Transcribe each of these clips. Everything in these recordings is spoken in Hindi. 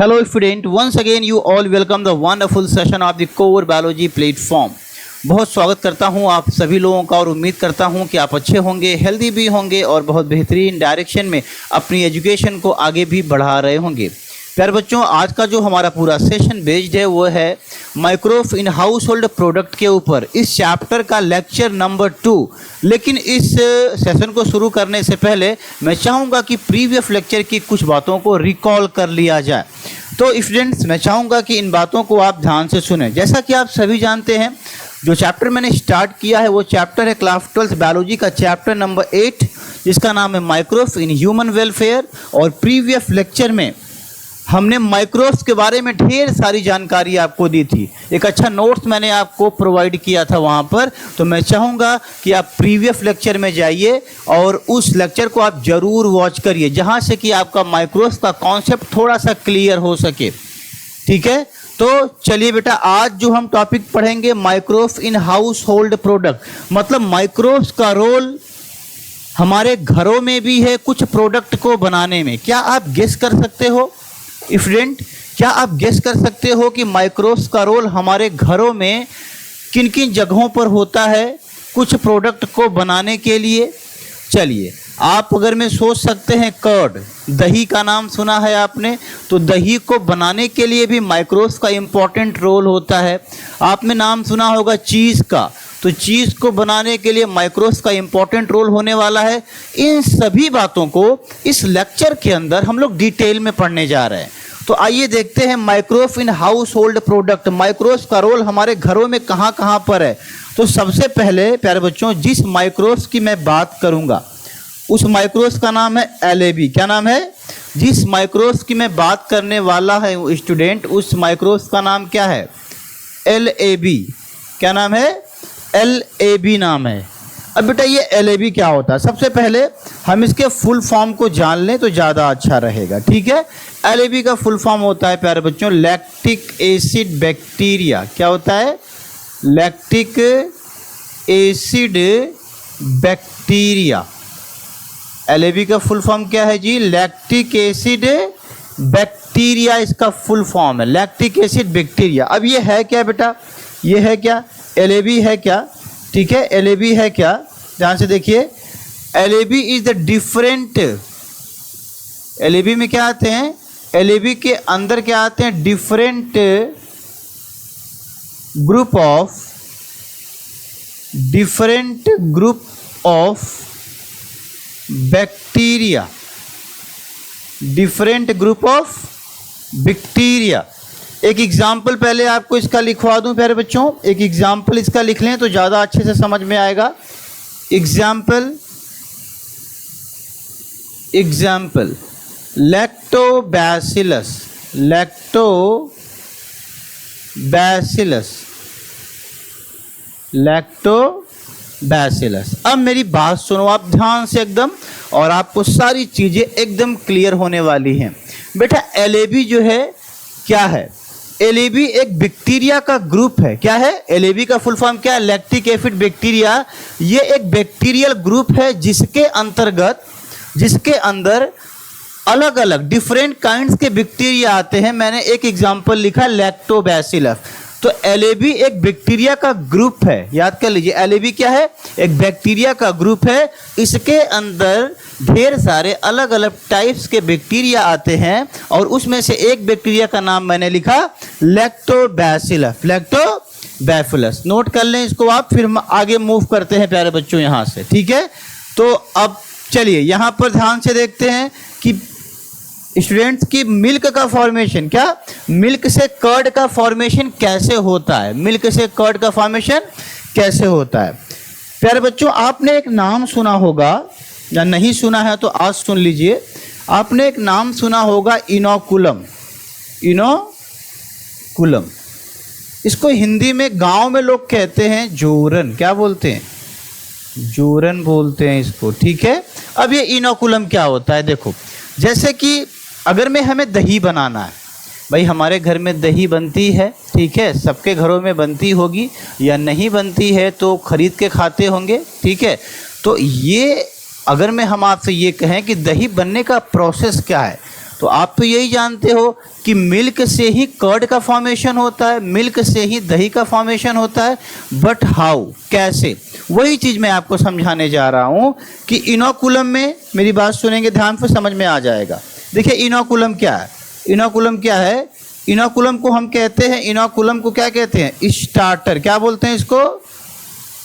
Hello student, once again you all welcome the wonderful session of the core biology platform। बहुत स्वागत करता हूं आप सभी लोगों का और उम्मीद करता हूं कि आप अच्छे होंगे, हेल्दी भी होंगे और बहुत बेहतरीन डायरेक्शन में अपनी एजुकेशन को आगे भी बढ़ा रहे होंगे। प्यारे बच्चों, आज का जो हमारा पूरा सेशन बेस्ड है वो है माइक्रोव इन हाउस होल्ड प्रोडक्ट के ऊपर, इस चैप्टर का लेक्चर नंबर 2। लेकिन इस सेशन को शुरू करने से पहले मैं चाहूँगा कि प्रीवियस लेक्चर की कुछ बातों को रिकॉल कर लिया जाए। तो स्टूडेंट्स, मैं चाहूँगा कि इन बातों को आप ध्यान से सुनें। जैसा कि आप सभी जानते हैं, जो चैप्टर मैंने स्टार्ट किया है वो चैप्टर है क्लास 12 बायोलॉजी का चैप्टर नंबर 8, जिसका नाम है माइक्रोव इन ह्यूमन वेलफेयर। और प्रीवियस लेक्चर में हमने माइक्रोव्स के बारे में ढेर सारी जानकारी आपको दी थी, एक अच्छा नोट्स मैंने आपको प्रोवाइड किया था वहाँ पर। तो मैं चाहूँगा कि आप प्रीवियस लेक्चर में जाइए और उस लेक्चर को आप ज़रूर वॉच करिए, जहाँ से कि आपका माइक्रोव्स का कॉन्सेप्ट थोड़ा सा क्लियर हो सके। ठीक है, तो चलिए बेटा, आज जो हम टॉपिक पढ़ेंगे माइक्रोव इन हाउस होल्ड प्रोडक्ट, मतलब माइक्रोव्स का रोल हमारे घरों में भी है कुछ प्रोडक्ट को बनाने में। क्या आप गेस कर सकते हो स्टूडेंट, क्या आप गेस कर सकते हो कि माइक्रोव्स का रोल हमारे घरों में किन किन जगहों पर होता है कुछ प्रोडक्ट को बनाने के लिए? चलिए, आप अगर में सोच सकते हैं कर्ड, दही का नाम सुना है आपने, तो दही को बनाने के लिए भी माइक्रोव्स का इम्पॉर्टेंट रोल होता है। आपने नाम सुना होगा चीज़ का, तो चीज़ को बनाने के लिए माइक्रोव्स का इम्पॉर्टेंट रोल होने वाला है। इन सभी बातों को इस लेक्चर के अंदर हम लोग डिटेल में पढ़ने जा रहे हैं। तो आइए देखते हैं microbe in household product, microbes का रोल हमारे घरों में कहाँ कहाँ पर है। तो सबसे पहले प्यारे बच्चों, जिस माइक्रोव्स की मैं बात करूँगा उस माइक्रोव्स का नाम है LAB। क्या नाम है? जिस माइक्रोव्स की मैं बात करने वाला है स्टूडेंट, उस माइक्रोव्स का नाम क्या है? LAB। क्या नाम है? LAB नाम है। अब बेटा, ये LAB क्या होता है? सबसे पहले हम इसके फुल फॉर्म को जान लें तो ज़्यादा अच्छा रहेगा। ठीक है, LAB का फुल फॉर्म होता है प्यारे बच्चों लैक्टिक एसिड बैक्टीरिया। क्या होता है? Lactic acid bacteria. LAB का फुल फॉर्म क्या है जी? लैक्टिक एसिड बैक्टीरिया इसका फुल फॉर्म है, लैक्टिक एसिड बैक्टीरिया। अब ये है क्या बेटा? ये है क्या? LAB है क्या? ठीक है, LAB है क्या? ध्यान से देखिए, LAB is the different. LAB में क्या आते हैं? LAB के अंदर क्या आते हैं? Different group of bacteria, different group of bacteria. एक एग्जाम्पल पहले आपको इसका लिखवा दूं प्यारे बच्चों, एक एग्जाम्पल इसका लिख लें तो ज़्यादा अच्छे से समझ में आएगा। Example lactobacillus, lactobacillus. अब मेरी बात सुनो आप ध्यान से एकदम, और आपको सारी चीज़ें एकदम क्लियर होने वाली हैं। बेटा, LAB जो है क्या है? LAB एक बैक्टीरिया का ग्रुप है। क्या है? LAB का फुल फॉर्म क्या है? Lactic acid bacteria. ये एक बैक्टीरियल ग्रुप है जिसके अंदर अलग अलग डिफरेंट काइंड्स के बैक्टीरिया आते हैं। मैंने एक एग्जांपल लिखा लैक्टोबैसिलस। तो LAB एक बैक्टीरिया का ग्रुप है, याद कर लीजिए। LAB क्या है? एक बैक्टीरिया का ग्रुप है। इसके अंदर ढेर सारे अलग अलग टाइप्स के बैक्टीरिया आते हैं और उसमें से एक बैक्टीरिया का नाम मैंने लिखा लैक्टोबैसिलस। नोट कर लें इसको आप, फिर हम आगे मूव करते हैं प्यारे बच्चों यहाँ से। ठीक है, तो अब चलिए यहाँ पर ध्यान से देखते हैं कि स्टूडेंट्स की मिल्क का फॉर्मेशन, क्या मिल्क से कर्ड का फॉर्मेशन कैसे होता है? मिल्क से कर्ड का फॉर्मेशन कैसे होता है? प्यारे बच्चों, आपने एक नाम सुना होगा, या नहीं सुना है तो आज सुन लीजिए। आपने एक नाम सुना होगा इनोकुलम। इसको हिंदी में गांव में लोग कहते हैं जोरन। क्या बोलते हैं? जोरन बोलते हैं इसको। ठीक है, अब ये इनोकुलम क्या होता है? देखो, जैसे कि अगर में हमें दही बनाना है, भाई हमारे घर में दही बनती है, ठीक है, सबके घरों में बनती होगी, या नहीं बनती है तो खरीद के खाते होंगे। ठीक है, तो ये अगर मैं हम आपसे ये कहें कि दही बनने का प्रोसेस क्या है, तो आप तो यही जानते हो कि मिल्क से ही कर्ड का फॉर्मेशन होता है, मिल्क से ही दही का फॉर्मेशन होता है। बट हाउ, कैसे, वही चीज़ मैं आपको समझाने जा रहा हूँ कि इनोकुलम में, मेरी बात सुनेंगे ध्यान से, समझ में आ जाएगा। देखिए इनोकुलम क्या है, इनोकुलम क्या है, इनोकुलम को हम कहते हैं, इनोकुलम को क्या कहते हैं, स्टार्टर। क्या बोलते हैं इसको,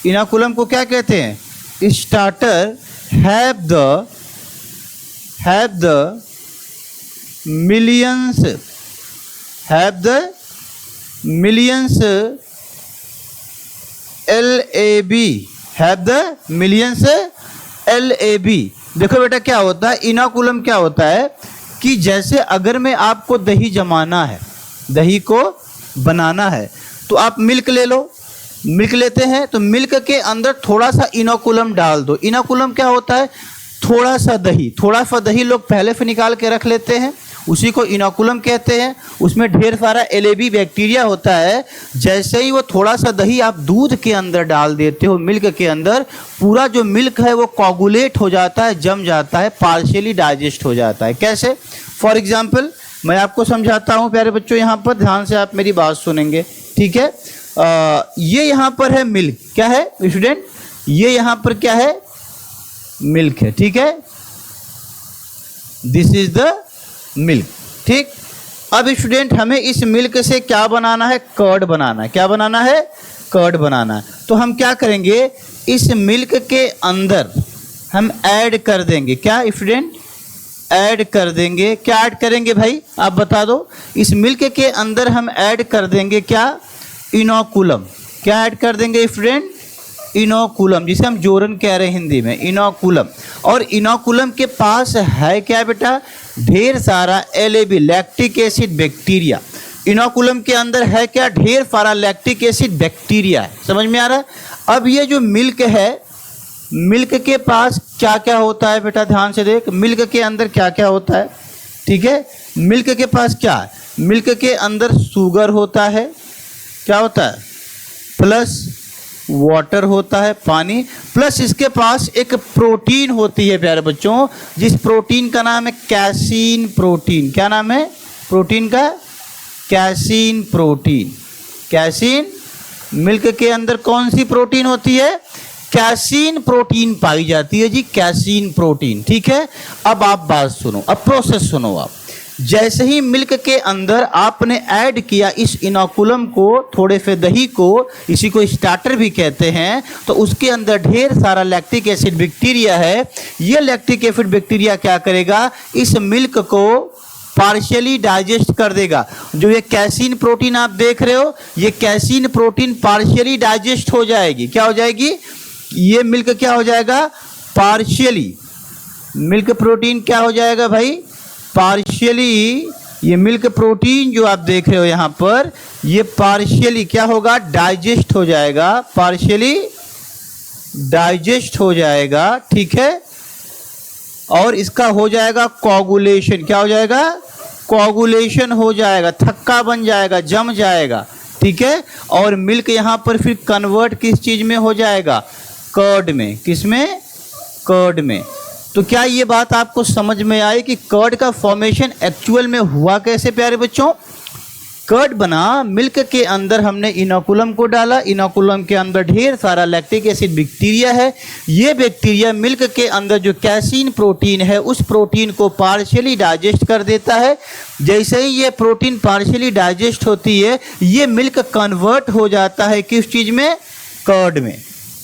इनोकुलम को क्या कहते हैं, starter. Have the millions, have the millions LAB, have the millions LAB। देखो बेटा क्या होता है, इनोकुलम क्या होता है कि जैसे अगर मैं आपको दही जमाना है, दही को बनाना है, तो आप मिल्क ले लो, मिल्क लेते हैं तो मिल्क के अंदर थोड़ा सा इनोकुलम डाल दो। इनोकुलम क्या होता है, थोड़ा सा दही लोग पहले से निकाल के रख लेते हैं, उसी को इनोकुलम कहते हैं। उसमें ढेर सारा एलएबी बैक्टीरिया होता है। जैसे ही वो थोड़ा सा दही आप दूध के अंदर डाल देते हो, मिल्क के अंदर, पूरा जो मिल्क है वो कोगुलेट हो जाता है, जम जाता है, पार्शियली डाइजेस्ट हो जाता है। कैसे, फॉर एग्जाम्पल मैं आपको समझाता हूँ प्यारे बच्चों, यहाँ पर ध्यान से आप मेरी बात सुनेंगे, ठीक है। ये यहाँ पर है मिल्क, क्या है स्टूडेंट, ये यहाँ पर क्या है, मिल्क है, ठीक है, दिस इज द मिल्क, ठीक। अब स्टूडेंट हमें इस मिल्क से क्या बनाना है, कर्ड बनाना है। क्या बनाना है, कर्ड बनाना है। तो हम क्या करेंगे, इस मिल्क के अंदर हम ऐड कर देंगे, क्या स्टूडेंट, ऐड कर देंगे। क्या ऐड करेंगे भाई, आप बता दो। इस मिल्क के अंदर हम ऐड कर देंगे क्या, इनोकुलम। क्या ऐड कर देंगे स्टूडेंट, इनोकुलम, जिसे हम जोरन कह रहे हैं हिंदी में, इनोकुलम। और इनोकुलम के पास है क्या बेटा, ढेर सारा एलएबी, लैक्टिक एसिड बैक्टीरिया। इनोकुलम के अंदर है क्या, ढेर सारा लैक्टिक एसिड बैक्टीरिया है। समझ में आ रहा है। अब ये जो मिल्क है, मिल्क के पास क्या क्या होता है बेटा, ध्यान से देख, मिल्क के अंदर क्या क्या होता है, ठीक है। मिल्क के पास क्या है, मिल्क के अंदर शुगर होता है, क्या होता है, प्लस वाटर होता है, पानी, प्लस इसके पास एक प्रोटीन होती है प्यारे बच्चों, जिस प्रोटीन का नाम है कैसीन प्रोटीन। क्या नाम है प्रोटीन का, कैसीन प्रोटीन। कैसीन, मिल्क के अंदर कौन सी प्रोटीन होती है, कैसीन प्रोटीन पाई जाती है जी, कैसीन प्रोटीन, ठीक है। अब आप बात सुनो, अब प्रोसेस सुनो आप। जैसे ही मिल्क के अंदर आपने ऐड किया इस इनोकुलम को, थोड़े से दही को, इसी को स्टार्टर भी कहते हैं, तो उसके अंदर ढेर सारा लैक्टिक एसिड बैक्टीरिया है। ये लैक्टिक एसिड बैक्टीरिया क्या करेगा, इस मिल्क को पार्शियली डाइजेस्ट कर देगा। जो ये कैसीन प्रोटीन आप देख रहे हो, ये कैसीन प्रोटीन पार्शियली डाइजेस्ट हो जाएगी। क्या हो जाएगी, ये मिल्क क्या हो जाएगा, पार्शियली, मिल्क प्रोटीन क्या हो जाएगा भाई, पार्शियली। ये मिल्क प्रोटीन जो आप देख रहे हो यहाँ पर, ये पार्शियली क्या होगा, डाइजेस्ट हो जाएगा, पार्शियली डाइजेस्ट हो जाएगा, ठीक है। और इसका हो जाएगा कोगुलेशन। क्या हो जाएगा, कोगुलेशन हो जाएगा, थक्का बन जाएगा, जम जाएगा, ठीक है। और मिल्क यहाँ पर फिर कन्वर्ट किस चीज में हो जाएगा, कर्ड में। किस में, कर्ड में। तो क्या ये बात आपको समझ में आई कि कर्ड का फॉर्मेशन एक्चुअल में हुआ कैसे प्यारे बच्चों। कर्ड बना, मिल्क के अंदर हमने इनोकुलम को डाला, इनोकुलम के अंदर ढेर सारा लैक्टिक एसिड बैक्टीरिया है। ये बैक्टीरिया मिल्क के अंदर जो कैसीन प्रोटीन है, उस प्रोटीन को पार्शियली डाइजेस्ट कर देता है। जैसे ही ये प्रोटीन पार्शियली डाइजेस्ट होती है, ये मिल्क कन्वर्ट हो जाता है किस चीज़ में, कर्ड में।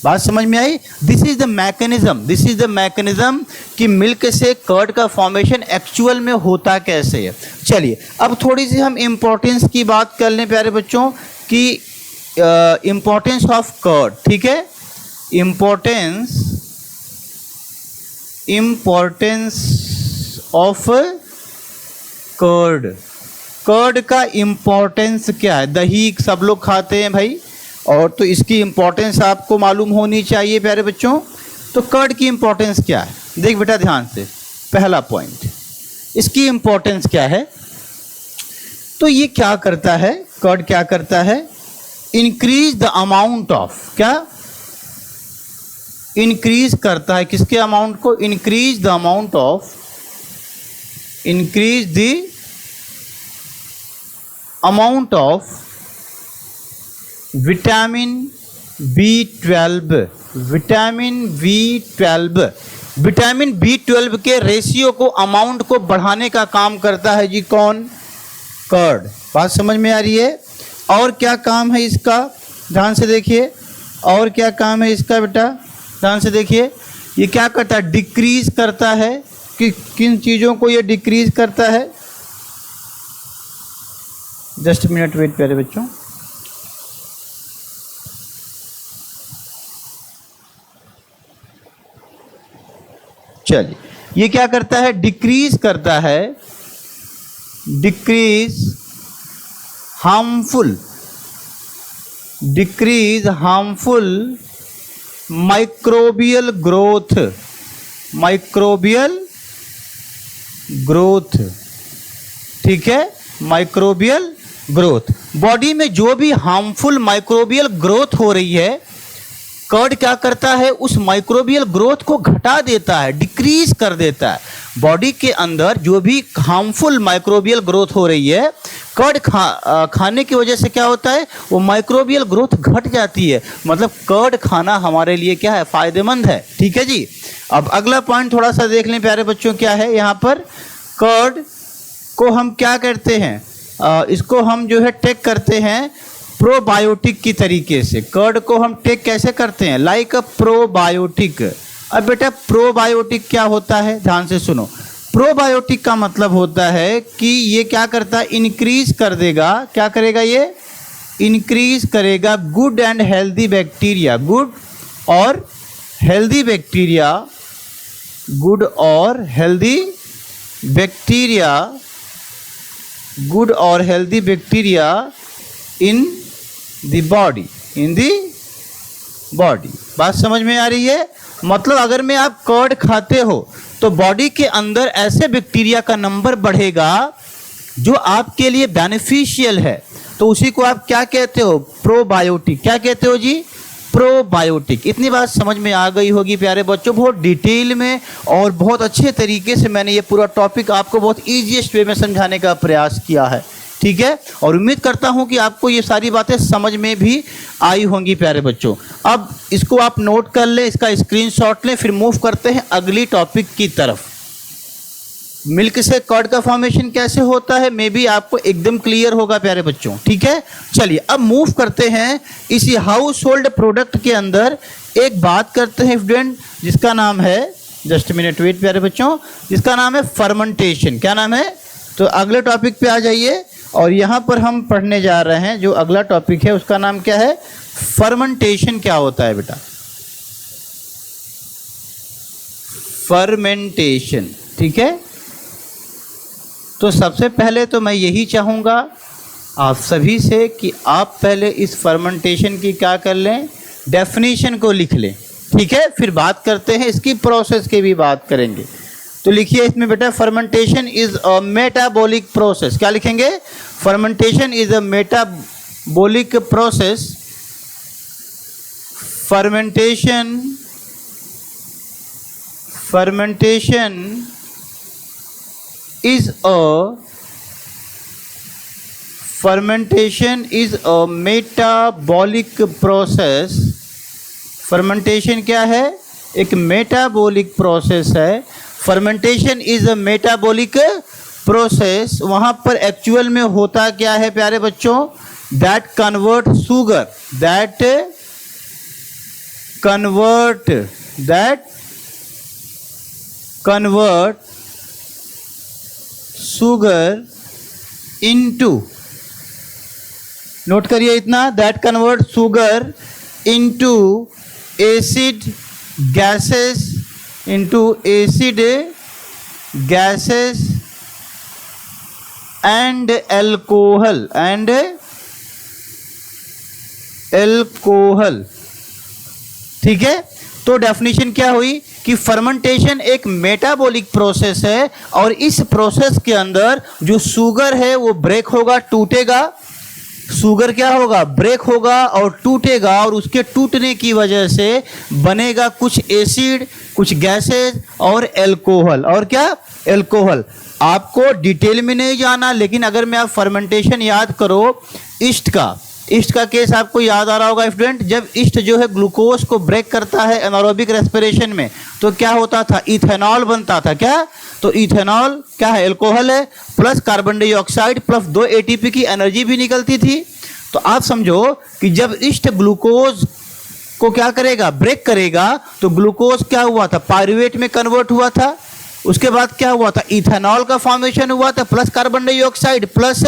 बात समझ में आई। This is the mechanism, this is the mechanism कि मिल्क से कर्ड का फॉर्मेशन एक्चुअल में होता कैसे है। चलिए अब थोड़ी सी हम इम्पोर्टेंस की बात कर लें प्यारे बच्चों कि इम्पोर्टेंस ऑफ कर्ड, ठीक है। इम्पोर्टेंस ऑफ कर्ड, कर्ड का इम्पोर्टेंस क्या है। दही सब लोग खाते हैं भाई, और तो इसकी इम्पोर्टेंस आपको मालूम होनी चाहिए प्यारे बच्चों। तो कर्ड की इम्पोर्टेंस क्या है, देख बेटा ध्यान से, पहला पॉइंट, इसकी इम्पोर्टेंस क्या है। तो ये क्या करता है, कर्ड क्या करता है, इंक्रीज द अमाउंट ऑफ, क्या इंक्रीज करता है, किसके अमाउंट को, increase the amount of increase the amount of vitamin B12, vitamin B12, vitamin B12 के रेशियो को, अमाउंट को बढ़ाने का काम करता है जी कौन? कर्ड। बात समझ में आ रही है? और क्या काम है इसका, ध्यान से देखिए, और क्या काम है इसका बेटा, ध्यान से देखिए। ये क्या करता है? डिक्रीज करता है। कि किन चीज़ों को ये डिक्रीज करता है? जस्ट मिनट वेट प्यारे बच्चों। चलिए, ये क्या करता है? डिक्रीज करता है, decrease harmful, decrease harmful microbial growth, microbial growth, ठीक है, माइक्रोबियल ग्रोथ। बॉडी में जो भी हार्मफुल माइक्रोबियल ग्रोथ हो रही है, कर्ड क्या करता है? उस माइक्रोबियल ग्रोथ को घटा देता है, डिक्रीज कर देता है। बॉडी के अंदर जो भी हार्मफुल माइक्रोबियल ग्रोथ हो रही है, कर्ड खाने की वजह से क्या होता है? वो माइक्रोबियल ग्रोथ घट जाती है। मतलब कर्ड खाना हमारे लिए क्या है? फायदेमंद है। ठीक है जी। अब अगला पॉइंट थोड़ा सा देख लें प्यारे बच्चों, क्या है यहाँ पर? कर्ड को हम क्या करते हैं? इसको हम जो है टेक करते हैं प्रोबायोटिक की तरीके से। कर्ड को हम टेक कैसे करते हैं? लाइक अ प्रोबायोटिक। अब बेटा प्रोबायोटिक क्या होता है? ध्यान से सुनो। प्रोबायोटिक का मतलब होता है कि ये क्या करता है? इंक्रीज कर देगा। क्या करेगा ये? इंक्रीज करेगा good and healthy bacteria, good और हेल्दी बैक्टीरिया, गुड और हेल्दी बैक्टीरिया, गुड और healthy bacteria in the body, in the body. बात समझ में आ रही है? मतलब अगर में आप कर्ड खाते हो तो बॉडी के अंदर ऐसे बैक्टीरिया का नंबर बढ़ेगा जो आपके लिए बेनिफिशियल है। तो उसी को आप क्या कहते हो? प्रोबायोटिक। क्या कहते हो जी? प्रोबायोटिक। इतनी बात समझ में आ गई होगी प्यारे बच्चों। बहुत डिटेल में और बहुत अच्छे तरीके से मैंने ये पूरा टॉपिक आपको बहुत ईजीएस्ट वे में समझाने का प्रयास किया है। ठीक है, और उम्मीद करता हूं कि आपको ये सारी बातें समझ में भी आई होंगी प्यारे बच्चों। अब इसको आप नोट कर लें, इसका स्क्रीनशॉट लें, फिर मूव करते हैं अगली टॉपिक की तरफ। मिल्क से कर्ड का फॉर्मेशन कैसे होता है, मे बी आपको एकदम क्लियर होगा प्यारे बच्चों। ठीक है, चलिए अब मूव करते हैं इसी हाउस होल्ड प्रोडक्ट के अंदर। एक बात करते हैं स्टूडेंट, जिसका नाम है, जस्ट मिनट वेट प्यारे बच्चों, जिसका नाम है फर्मेंटेशन। क्या नाम है? तो अगले टॉपिक पे आ जाइए, और यहाँ पर हम पढ़ने जा रहे हैं जो अगला टॉपिक है, उसका नाम क्या है? फर्मेंटेशन। क्या होता है बेटा? फर्मेंटेशन। ठीक है, तो सबसे पहले तो मैं यही चाहूँगा आप सभी से कि आप पहले इस फर्मेंटेशन की क्या कर लें? डेफिनेशन को लिख लें। ठीक है, फिर बात करते हैं इसकी प्रोसेस की भी बात करेंगे। तो लिखिए इसमें बेटा, fermentation is a metabolic process. क्या लिखेंगे? Fermentation is a metabolic process. Fermentation is a metabolic process। Fermentation क्या है? एक मेटाबॉलिक प्रोसेस है। Fermentation is a metabolic process. वहाँ पर एक्चुअल में होता क्या है प्यारे बच्चों? That convert sugar, that convert sugar into, note करिए इतना, that convert sugar into acid gases, into acid gases and alcohol, ठीक है। तो डेफिनेशन क्या हुई कि फर्मेंटेशन एक मेटाबॉलिक प्रोसेस है, और इस प्रोसेस के अंदर जो शुगर है वो ब्रेक होगा, टूटेगा। शुगर क्या होगा? ब्रेक होगा और टूटेगा, और उसके टूटने की वजह से बनेगा कुछ एसिड, कुछ गैसेस और एल्कोहल। और क्या? एल्कोहल। आपको डिटेल में नहीं जाना, लेकिन अगर मैं आप फर्मेंटेशन याद करो ईस्ट का केस आपको याद आ रहा होगा स्टूडेंट। जब ईस्ट जो है ग्लूकोज को ब्रेक करता है एनारोबिक रेस्पिरेशन में, तो क्या होता था, इथेनॉल बनता था। क्या? तो इथेनॉल क्या है, अल्कोहल है, plus carbon dioxide plus 2 ATP की एनर्जी भी निकलती थी। तो आप समझो कि जब ईस्ट ग्लूकोज को क्या करेगा, ब्रेक करेगा, तो ग्लूकोज क्या हुआ था, पायरुवेट में कन्वर्ट हुआ था। उसके बाद क्या हुआ था, इथेनॉल का फॉर्मेशन हुआ था, प्लस कार्बन डाइऑक्साइड प्लस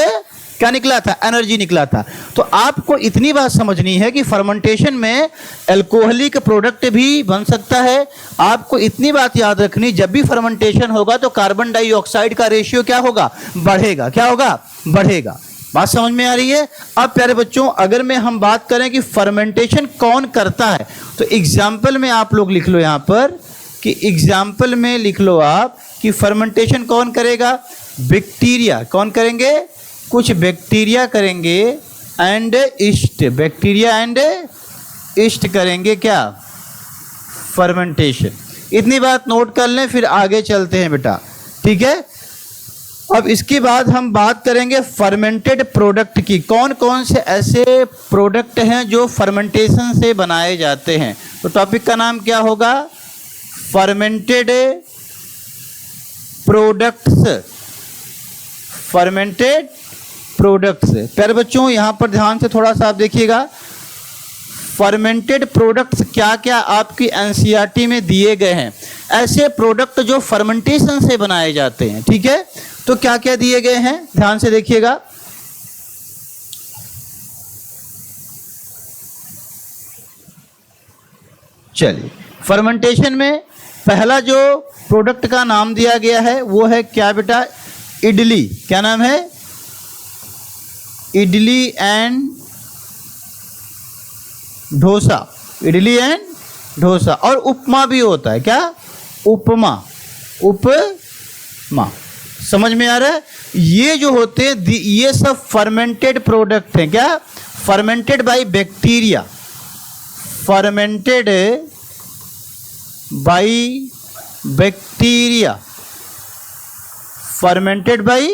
क्या निकला था, एनर्जी निकला था। तो आपको इतनी बात समझनी है कि फर्मेंटेशन में अल्कोहलिक प्रोडक्ट भी बन सकता है। आपको इतनी बात याद रखनी, जब भी फर्मेंटेशन होगा तो कार्बन डाइऑक्साइड का रेशियो क्या होगा, बढ़ेगा। क्या होगा, बढ़ेगा। बात समझ में आ रही है? अब प्यारे बच्चों, अगर मैं हम बात करें कि फर्मेंटेशन कौन करता है, तो एग्जाम्पल में आप लोग लिख लो यहाँ पर कि एग्जाम्पल में लिख लो आप कि फर्मेंटेशन कौन करेगा, बैक्टीरिया। कौन करेंगे, कुछ बैक्टीरिया करेंगे and east, bacteria and east करेंगे क्या, फर्मेंटेशन। इतनी बात नोट कर लें, फिर आगे चलते हैं बेटा, ठीक है। अब इसके बाद हम बात करेंगे फर्मेंटेड प्रोडक्ट की। कौन कौन से ऐसे प्रोडक्ट हैं जो फर्मेंटेशन से बनाए जाते हैं। तो टॉपिक का नाम क्या होगा, फर्मेंटेड प्रोडक्ट्स। Fermented products. प्यारे बच्चों यहाँ पर ध्यान से थोड़ा सा आप देखिएगा, फर्मेंटेड प्रोडक्ट्स क्या क्या आपकी एनसीईआरटी में दिए गए हैं, ऐसे प्रोडक्ट जो फर्मेंटेशन से बनाए जाते हैं, ठीक है। तो क्या क्या दिए गए हैं, ध्यान से देखिएगा। चलिए, फर्मेंटेशन में पहला जो प्रोडक्ट का नाम दिया गया है वो है क्या बेटा, इडली। क्या नाम है, इडली एंड डोसा। इडली एंड डोसा। और उपमा भी होता है, क्या, उपमा। उपमा समझ में आ रहा है। ये जो होते हैं ये सब फर्मेंटेड प्रोडक्ट हैं। क्या, fermented by bacteria. Fermented by bacteria. Fermented by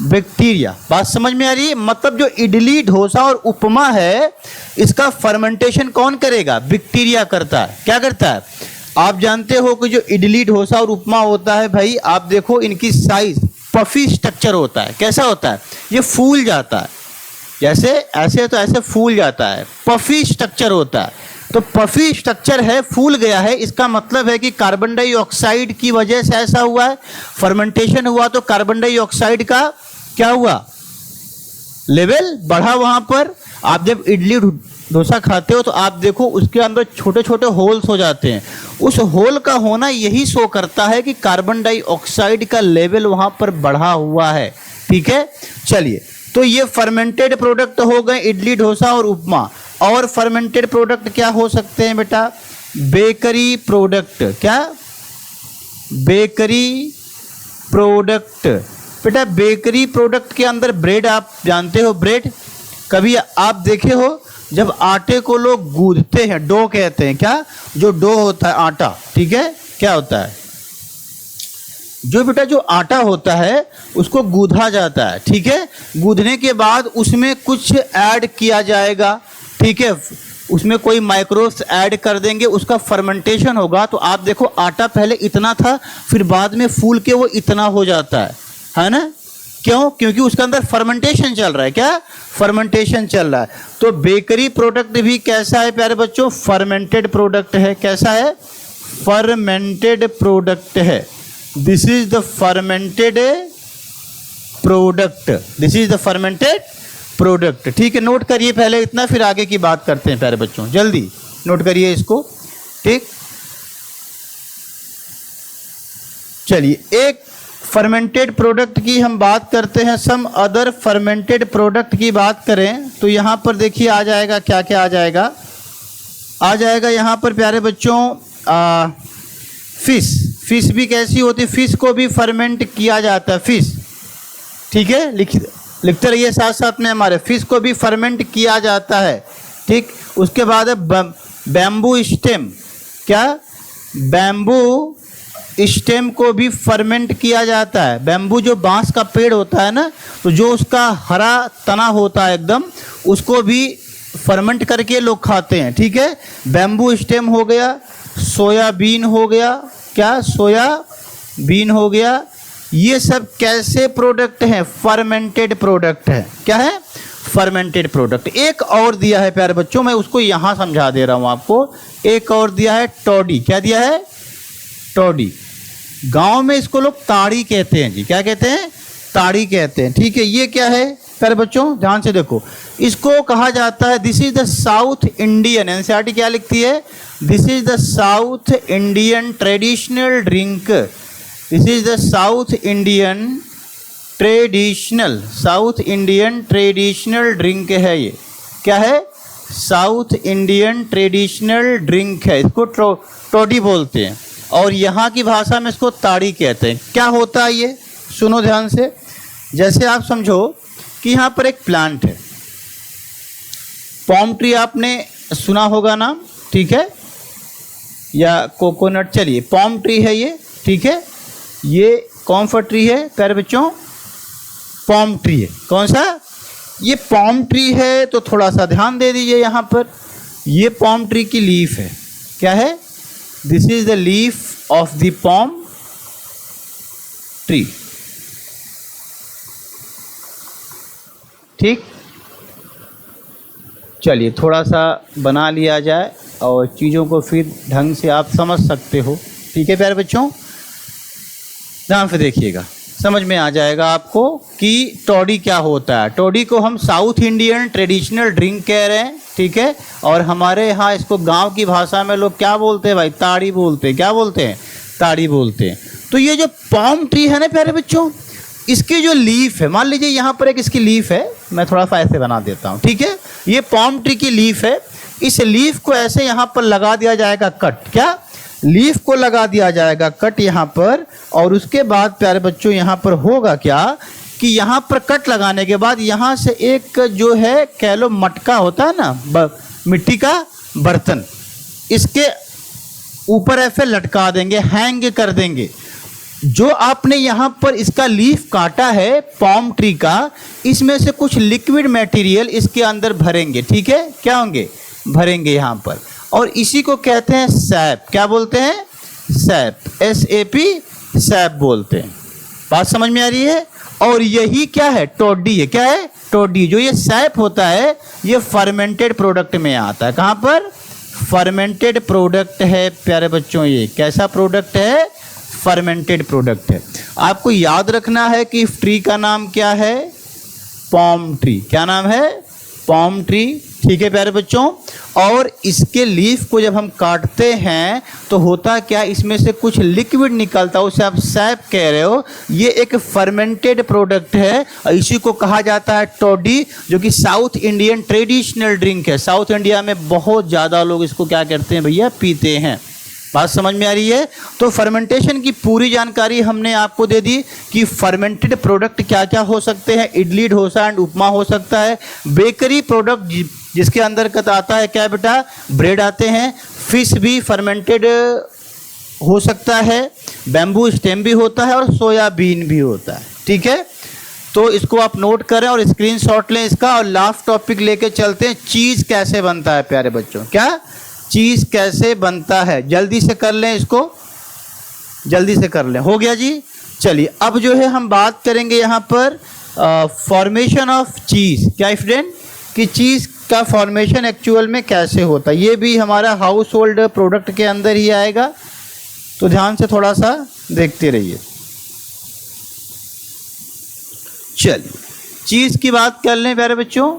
bacteria. बात समझ में आ रही है। मतलब जो इडली डोसा और उपमा है, इसका फर्मेंटेशन कौन करेगा, बैक्टीरिया करता है। क्या करता है, आप जानते हो कि जो इडली डोसा और उपमा होता है भाई, आप देखो इनकी साइज पफी स्ट्रक्चर होता है। कैसा होता है, ये फूल जाता है, जैसे ऐसे तो ऐसे फूल जाता है, पफी स्ट्रक्चर होता है। तो पफी स्ट्रक्चर है, फूल गया है, इसका मतलब है कि कार्बन डाइऑक्साइड की वजह से ऐसा हुआ है। फर्मेंटेशन हुआ तो कार्बन डाइऑक्साइड का क्या हुआ, लेवल बढ़ा वहां पर। आप जब इडली डोसा खाते हो तो आप देखो उसके अंदर छोटे छोटे होल्स हो जाते हैं। उस होल का होना यही शो करता है कि कार्बन डाइऑक्साइड का लेवल वहां पर बढ़ा हुआ है, ठीक है। चलिए, तो ये फर्मेंटेड प्रोडक्ट हो गए इडली डोसा और उपमा। और फर्मेंटेड प्रोडक्ट क्या हो सकते हैं बेटा, बेकरी प्रोडक्ट। क्या, बेकरी प्रोडक्ट। बेटा बेकरी प्रोडक्ट के अंदर ब्रेड, आप जानते हो ब्रेड, कभी आप देखे हो जब आटे को लोग गूंथते हैं, डो कहते हैं। क्या, जो डो होता है आटा, ठीक है, क्या होता है, जो बेटा जो आटा होता है उसको गूंथा जाता है, ठीक है। गूंथने के बाद उसमें कुछ ऐड किया जाएगा, ठीक है, उसमें कोई माइक्रोब्स ऐड कर देंगे, उसका फर्मेंटेशन होगा। तो आप देखो आटा पहले इतना था, फिर बाद में फूल के वो इतना हो जाता है ना। क्यों, क्योंकि उसके अंदर फर्मेंटेशन चल रहा है। क्या, फर्मेंटेशन चल रहा है। तो बेकरी प्रोडक्ट भी कैसा है प्यारे बच्चों, फर्मेंटेड प्रोडक्ट है। कैसा है, फर्मेंटेड प्रोडक्ट है। This is the fermented product. This is the fermented product, ठीक है। नोट करिए पहले इतना, फिर आगे की बात करते हैं प्यारे बच्चों, जल्दी नोट करिए इसको, ठीक। चलिए, एक फर्मेंटेड प्रोडक्ट की हम बात करते हैं। सम अदर फर्मेंटेड प्रोडक्ट की बात करें तो यहाँ पर देखिए आ जाएगा, क्या क्या आ जाएगा, आ जाएगा यहाँ पर प्यारे बच्चों फिश। फिश भी कैसी होती है, फिश को भी फर्मेंट किया जाता है, फिश, ठीक है। लिखते रहिए साथ साथ में हमारे, फिश को भी फर्मेंट किया जाता है, ठीक। उसके बाद है बैम्बू स्टेम। क्या, बैम्बू स्टेम को भी फर्मेंट किया जाता है। बैम्बू जो बांस का पेड़ होता है ना, तो जो उसका हरा तना होता है एकदम, उसको भी फर्मेंट करके लोग खाते हैं। ठीक है, बैम्बू स्टेम हो गया, सोयाबीन हो गया, क्या सोयाबीन हो गया, ये सब कैसे प्रोडक्ट हैं? फर्मेंटेड प्रोडक्ट है। क्या है? Fermented product. एक और दिया है प्यारे बच्चों, मैं उसको यहाँ समझा दे रहा हूँ आपको। एक और दिया है टोडी। क्या दिया है? टोडी। गांव में इसको लोग ताड़ी कहते हैं जी। क्या कहते हैं? ताड़ी कहते हैं। ठीक है, ये क्या है प्यारे बच्चों? ध्यान से देखो, इसको कहा जाता है this is the south Indian, NCERT क्या लिखती है? This is the south Indian traditional drink. This is the south Indian traditional drink है ये। क्या है? साउथ इंडियन ट्रेडिशनल ड्रिंक है। इसको टोडी बोलते हैं और यहाँ की भाषा में इसको ताड़ी कहते हैं। क्या होता है ये? सुनो ध्यान से। जैसे आप समझो कि यहाँ पर एक प्लांट है, पॉम ट्री आपने सुना होगा नाम, ठीक है, या कोकोनट। चलिए, पॉम ट्री है ये। ठीक है, ये कौन सा ट्री है प्यारे बच्चों? पॉम ट्री है। कौन सा? ये पॉम ट्री है। तो थोड़ा सा ध्यान दे दीजिए यहाँ पर, ये पॉम ट्री की लीफ है। क्या है? This is the leaf of the palm tree. ठीक, चलिए थोड़ा सा बना लिया जाए और चीज़ों को फिर ढंग से आप समझ सकते हो। ठीक है प्यारे बच्चों, ध्यान से देखिएगा, समझ में आ जाएगा आपको कि टोडी क्या होता है। टोडी को हम साउथ इंडियन ट्रेडिशनल ड्रिंक कह रहे हैं। ठीक है, और हमारे यहाँ इसको गांव की भाषा में लोग क्या बोलते हैं भाई? ताड़ी बोलते हैं। क्या बोलते हैं? ताड़ी बोलते हैं। तो ये जो पॉम ट्री है ना प्यारे बच्चों, इसकी जो लीफ है, मान लीजिए यहाँ पर एक इसकी लीफ है, मैं थोड़ा सा ऐसे बना देता हूँ। ठीक है, ये पॉम ट्री की लीफ है। इस लीफ को ऐसे यहाँ पर लगा दिया जाएगा कट। क्या? लीफ को लगा दिया जाएगा कट यहाँ पर। और उसके बाद प्यारे बच्चों यहाँ पर होगा क्या कि यहाँ पर कट लगाने के बाद यहाँ से एक जो है कह लो मटका होता है ना, मिट्टी का बर्तन, इसके ऊपर ऐसे लटका देंगे, हैंग कर देंगे। जो आपने यहाँ पर इसका लीफ काटा है पॉम ट्री का, इसमें से कुछ लिक्विड मटेरियल इसके अंदर भरेंगे। ठीक है, क्या होंगे? भरेंगे यहाँ पर, और इसी को कहते हैं सैप। क्या बोलते हैं? सैप, SAP, सैप बोलते हैं। बात समझ में आ रही है? और यही क्या है? टोडी है। क्या है? टोडी। जो ये सैप होता है ये फर्मेंटेड प्रोडक्ट में आता है। कहाँ पर? फर्मेंटेड प्रोडक्ट है प्यारे बच्चों। ये कैसा प्रोडक्ट है? फर्मेंटेड प्रोडक्ट है। आपको याद रखना है कि इस ट्री का नाम क्या है? पॉम ट्री। क्या नाम है? पॉम ट्री। ठीक है प्यारे बच्चों, और इसके लीफ को जब हम काटते हैं तो होता क्या, इसमें से कुछ लिक्विड निकलता है, उसे आप सैप कह रहे हो। ये एक फर्मेंटेड प्रोडक्ट है और इसी को कहा जाता है टोडी, जो कि साउथ इंडियन ट्रेडिशनल ड्रिंक है। साउथ इंडिया में बहुत ज़्यादा लोग इसको क्या करते हैं भैया? पीते हैं। बात समझ में आ रही है? तो फर्मेंटेशन की पूरी जानकारी हमने आपको दे दी कि फर्मेंटेड प्रोडक्ट क्या क्या हो सकते हैं। इडली, डोसा एंड उपमा हो सकता है। बेकरी प्रोडक्ट जिसके अंतर्गत आता है क्या बेटा? ब्रेड आते हैं। फिश भी फर्मेंटेड हो सकता है, बैम्बू स्टेम भी होता है और सोयाबीन भी होता है। ठीक है, तो इसको आप नोट करें और स्क्रीनशॉट लें इसका। और लास्ट टॉपिक लेके चलते हैं, चीज़ कैसे बनता है प्यारे बच्चों। क्या? चीज़ कैसे बनता है? जल्दी से कर लें इसको, जल्दी से कर लें। हो गया जी। चलिए अब जो है हम बात करेंगे यहाँ पर फॉर्मेशन ऑफ चीज़। क्या स्टूडेंट? कि चीज़ का फॉर्मेशन एक्चुअल में कैसे होता है। ये भी हमारा हाउस होल्ड प्रोडक्ट के अंदर ही आएगा, तो ध्यान से थोड़ा सा देखते रहिए। चलिए चीज़ की बात कर लें प्यारे बच्चों।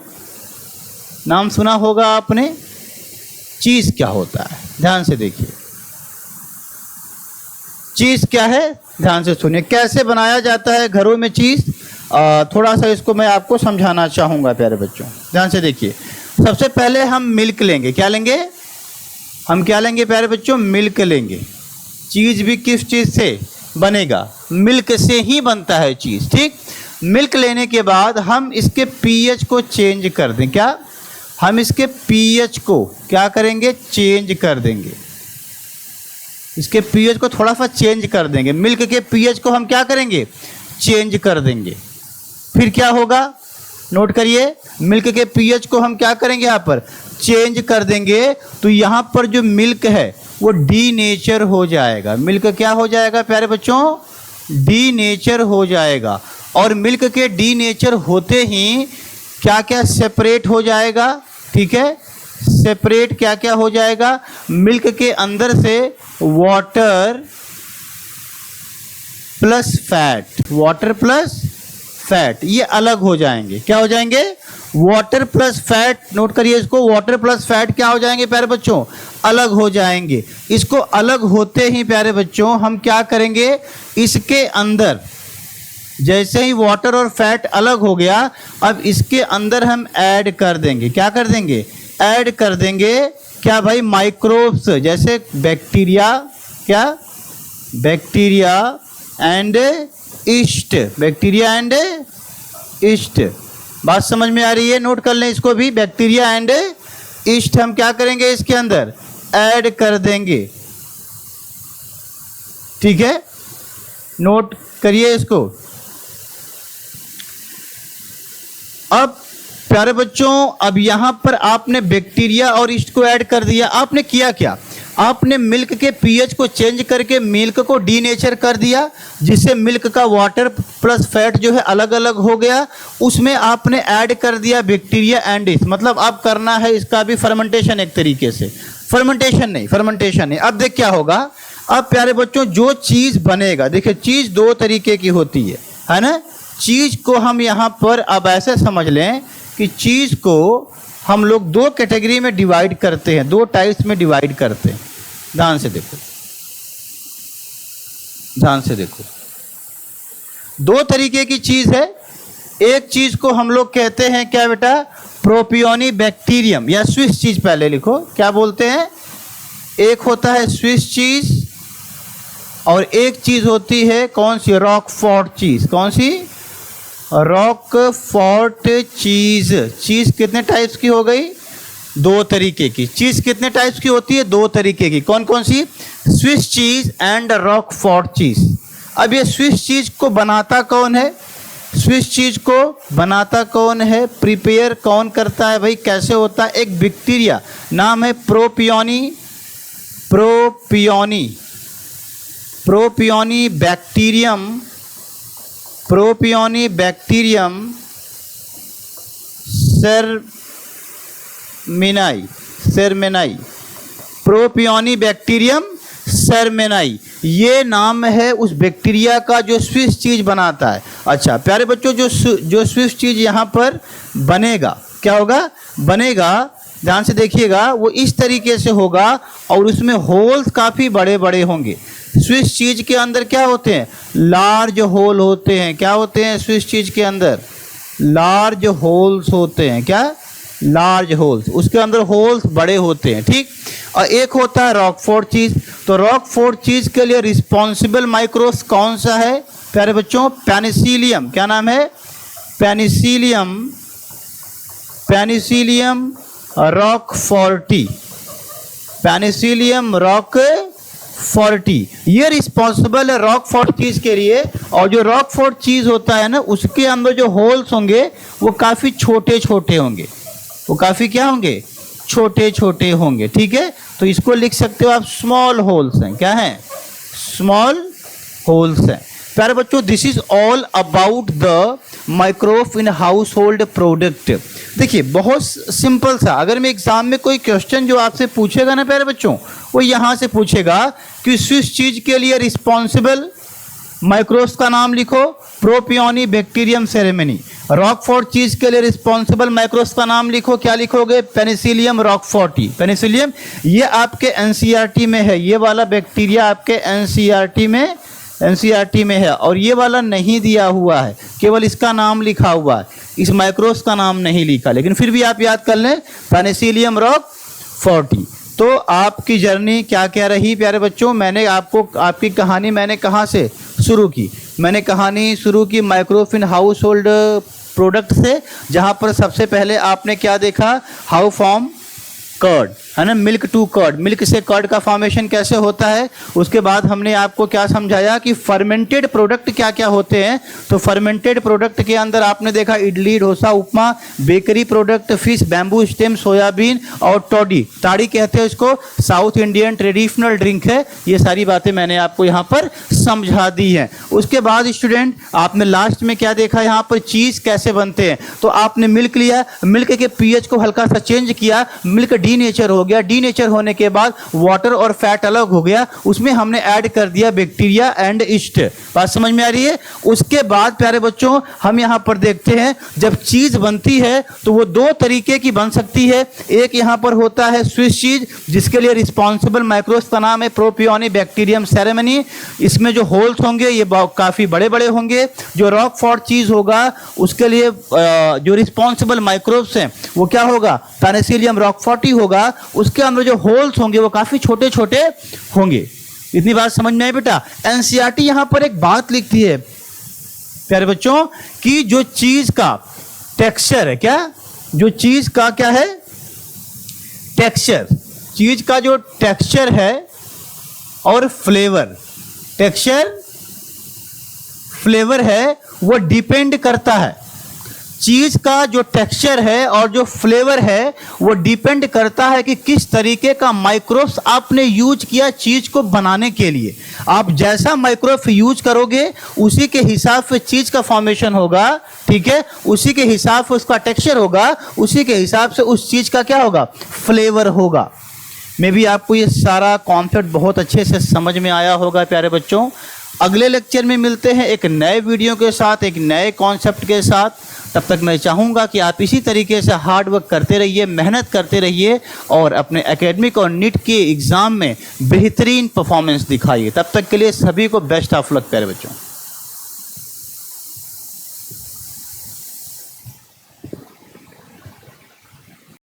नाम सुना होगा आपने, चीज़ क्या होता है? ध्यान से देखिए, चीज़ क्या है? ध्यान से सुनिए। कैसे बनाया जाता है घरों में चीज़, थोड़ा सा इसको मैं आपको समझाना चाहूँगा प्यारे बच्चों। ध्यान से देखिए। सबसे पहले हम मिल्क लेंगे। क्या लेंगे? हम क्या लेंगे प्यारे बच्चों? मिल्क लेंगे। चीज़ भी किस चीज़ से बनेगा? मिल्क से ही बनता है चीज़। ठीक, मिल्क लेने के बाद हम इसके pH को चेंज कर दें। क्या? हम इसके pH को क्या करेंगे? चेंज कर देंगे। इसके पीएच को थोड़ा सा चेंज कर देंगे, मिल्क के पीएच को हम क्या करेंगे, चेंज कर देंगे। फिर क्या होगा, नोट करिए, मिल्क के पीएच को हम क्या करेंगे, यहाँ पर चेंज कर देंगे, तो यहाँ पर जो मिल्क है वो डीनेचर हो जाएगा। मिल्क क्या हो जाएगा प्यारे बच्चों, डीनेचर हो जाएगा। और मिल्क के डीनेचर होते ही क्या क्या सेपरेट हो जाएगा, ठीक है, सेपरेट क्या क्या हो जाएगा, मिल्क के अंदर से water plus fat, water plus fat ये अलग हो जाएंगे। क्या हो जाएंगे, वाटर प्लस फैट, नोट करिए इसको, वाटर प्लस फैट क्या हो जाएंगे प्यारे बच्चों, अलग हो जाएंगे। इसको अलग होते ही प्यारे बच्चों हम क्या करेंगे, इसके अंदर जैसे ही वाटर और फैट अलग हो गया, अब इसके अंदर हम ऐड कर देंगे, क्या कर देंगे, ऐड कर देंगे क्या भाई, माइक्रोब्स, जैसे बैक्टीरिया, क्या, bacteria and east, bacteria and east, बात समझ में आ रही है, नोट कर लें इसको भी, बैक्टीरिया एंड ईस्ट हम क्या करेंगे, इसके अंदर ऐड कर देंगे, ठीक है, नोट करिए इसको। अब प्यारे बच्चों, अब यहां पर आपने बैक्टीरिया और ईस्ट को ऐड कर दिया, आपने किया क्या, आपने मिल्क के पीएच को चेंज करके मिल्क को डीनेचर कर दिया, जिससे मिल्क का वाटर प्लस फैट जो है अलग अलग हो गया। उसमें आपने ऐड कर दिया बैक्टीरिया एंड ईस्ट, मतलब अब करना है इसका भी फर्मेंटेशन, एक तरीके से फर्मेंटेशन नहीं। अब देख क्या होगा, अब प्यारे बच्चों जो चीज़ बनेगा, देखिए चीज़ दो तरीके की होती है ना। चीज़ को हम यहाँ पर अब ऐसे समझ लें कि चीज़ को हम लोग दो कैटेगरी में डिवाइड करते हैं, दो टाइप्स में डिवाइड करते हैं। ध्यान से देखो, ध्यान से देखो, दो तरीके की चीज़ है। एक चीज़ को हम लोग कहते हैं क्या बेटा, प्रोपियोनी बैक्टीरियम या स्विस चीज़, पहले लिखो क्या बोलते हैं, एक होता है स्विस चीज़ और एक चीज़ होती है कौन सी, रॉकफोर्ट चीज़। कौन सी, रॉकफोर्ट चीज़। चीज़ कितने टाइप्स की हो गई, दो तरीके की। चीज़ कितने टाइप्स की होती है, दो तरीके की। कौन कौन सी, स्विस चीज़ एंड रॉकफोर्ट चीज़। अब ये स्विस चीज़ को बनाता कौन है, स्विस चीज़ को बनाता कौन है, प्रिपेयर कौन करता है भाई, कैसे होता है, एक बैक्टीरिया, नाम है propioni, propionibacterium, propionibacterium shermanii, propionibacterium shermanii, ये नाम है उस बैक्टीरिया का जो स्विस चीज़ बनाता है। अच्छा प्यारे बच्चों, जो स्विस चीज़ यहाँ पर बनेगा, क्या होगा, बनेगा, ध्यान से देखिएगा, वो इस तरीके से होगा और उसमें होल्स काफ़ी बड़े बड़े होंगे। स्विस चीज़ के अंदर क्या होते हैं, लार्ज होल होते हैं। क्या होते हैं स्विस चीज़ के अंदर, लार्ज होल्स होते हैं। क्या, लार्ज होल्स, उसके अंदर होल्स बड़े होते हैं, ठीक। और एक होता है रॉकफोर्ट चीज़। तो रॉकफोर्ट चीज़ के लिए रिस्पॉन्सिबल माइक्रोब्स कौन सा है प्यारे बच्चों, पेनिसिलियम। क्या नाम है, पेनिसिलियम रॉकफोर्टी, पेनिसिलियम रॉकफोर्टी, ये रिस्पॉन्सिबल है रॉकफोर्ट चीज़ के लिए। और जो रॉकफोर्ट चीज़ होता है ना, उसके अंदर जो होल्स होंगे वो काफ़ी छोटे छोटे होंगे, वो काफ़ी क्या होंगे, छोटे छोटे होंगे, ठीक है। तो इसको लिख सकते हो आप, स्मॉल होल्स हैं। क्या हैं, स्मॉल होल्स हैं। प्यारे बच्चों, this is all about the microbe in household product. देखिए बहुत सिंपल सा, अगर मैं एग्जाम में कोई क्वेश्चन जो आपसे पूछेगा ना प्यारे बच्चों, वो यहाँ से पूछेगा कि स्विस चीज़ के लिए रिस्पॉन्सिबल माइक्रोब्स का नाम लिखो, प्रोपियोनी बैक्टीरियम सेरेमनी। रॉकफोर्ट चीज़ के लिए रिस्पॉन्सिबल माइक्रोब्स का नाम लिखो, क्या लिखोगे, पेनिसिलियम रॉकफोर्टी। पेनिसिलियम ये आपके एनसीईआरटी में है, ये वाला बैक्टीरिया आपके एनसीईआरटी में है, और ये वाला नहीं दिया हुआ है, केवल इसका नाम लिखा हुआ है, इस माइक्रोब्स का नाम नहीं लिखा, लेकिन फिर भी आप याद कर लें, पेनिसिलियम रॉकफोर्टी। तो आपकी जर्नी क्या क्या रही प्यारे बच्चों, मैंने आपको, आपकी कहानी मैंने कहाँ से शुरू की, मैंने कहानी शुरू की माइक्रोब इन हाउस होल्ड प्रोडक्ट से, जहाँ पर सबसे पहले आपने क्या देखा, हाउ फॉर्म कर्ड, है ना, मिल्क टू कर्ड, मिल्क से कर्ड का फॉर्मेशन कैसे होता है। उसके बाद हमने आपको क्या समझाया कि फर्मेंटेड प्रोडक्ट क्या क्या होते हैं। तो फर्मेंटेड प्रोडक्ट के अंदर आपने देखा idli, dosa, upma, bakery product, fish, bamboo stem, soybean और टॉडी, ताड़ी कहते हैं इसको, साउथ इंडियन ट्रेडिशनल ड्रिंक है। ये सारी बातें मैंने आपको यहाँ पर समझा दी हैं। उसके बाद स्टूडेंट आपने लास्ट में क्या देखा, यहाँ पर चीज कैसे बनते हैं। तो आपने मिल्क लिया, मिल्क के पीएच को हल्का सा चेंज किया, मिल्क डीनेचर हो गया, डीनेचर होने के बाद वाटर और फैट अलग हो गया, उसमें हमने ऐड कर दिया बैक्टीरिया एंड ईस्ट। बात समझ में आ रही है। उसके बाद प्यारे बच्चों हम यहाँ पर देखते हैं जब चीज बनती है तो वो दो तरीके की बन सकती है। एक यहाँ पर होता है स्विस चीज, जिसके लिए रिस्पॉन्सिबल माइक्रोब्स का नाम है प्रोपियोनिबैक्टीरियम सेरेमनी। इसमें जो होल्स होंगे ये काफी बड़े बड़े होंगे। जो रॉकफोर्ट चीज होगा उसके लिए जो रिस्पॉन्सिबल माइक्रोब्स हैं वो क्या होगा, पेनिसिलियम रॉकफोर्टी होगा। उसके अंदर जो होल्स होंगे वो काफी छोटे छोटे होंगे। इतनी बात समझ में आई बेटा। एनसीईआरटी यहां पर एक बात लिखती है प्यारे बच्चों कि जो चीज का टेक्सचर है, क्या, जो चीज का क्या है, टेक्सचर, चीज का जो टेक्सचर है और फ्लेवर, टेक्सचर फ्लेवर है वो डिपेंड करता है। चीज का जो टेक्सचर है और जो फ्लेवर है वो डिपेंड करता है कि किस तरीके का माइक्रोब्स आपने यूज किया चीज को बनाने के लिए। आप जैसा माइक्रोब यूज करोगे उसी के हिसाब से चीज का फॉर्मेशन होगा, ठीक है, उसी के हिसाब से उसका टेक्सचर होगा, उसी के हिसाब से उस चीज का क्या होगा, फ्लेवर होगा। मे भी आपको ये सारा कॉन्सेप्ट बहुत अच्छे से समझ में आया होगा प्यारे बच्चों। अगले लेक्चर में मिलते हैं एक नए वीडियो के साथ, एक नए कॉन्सेप्ट के साथ। तब तक मैं चाहूँगा कि आप इसी तरीके से हार्ड वर्क करते रहिए, मेहनत करते रहिए और अपने एकेडमिक और नीट के एग्ज़ाम में बेहतरीन परफॉर्मेंस दिखाइए। तब तक के लिए सभी को बेस्ट ऑफ लक प्यारे बच्चों।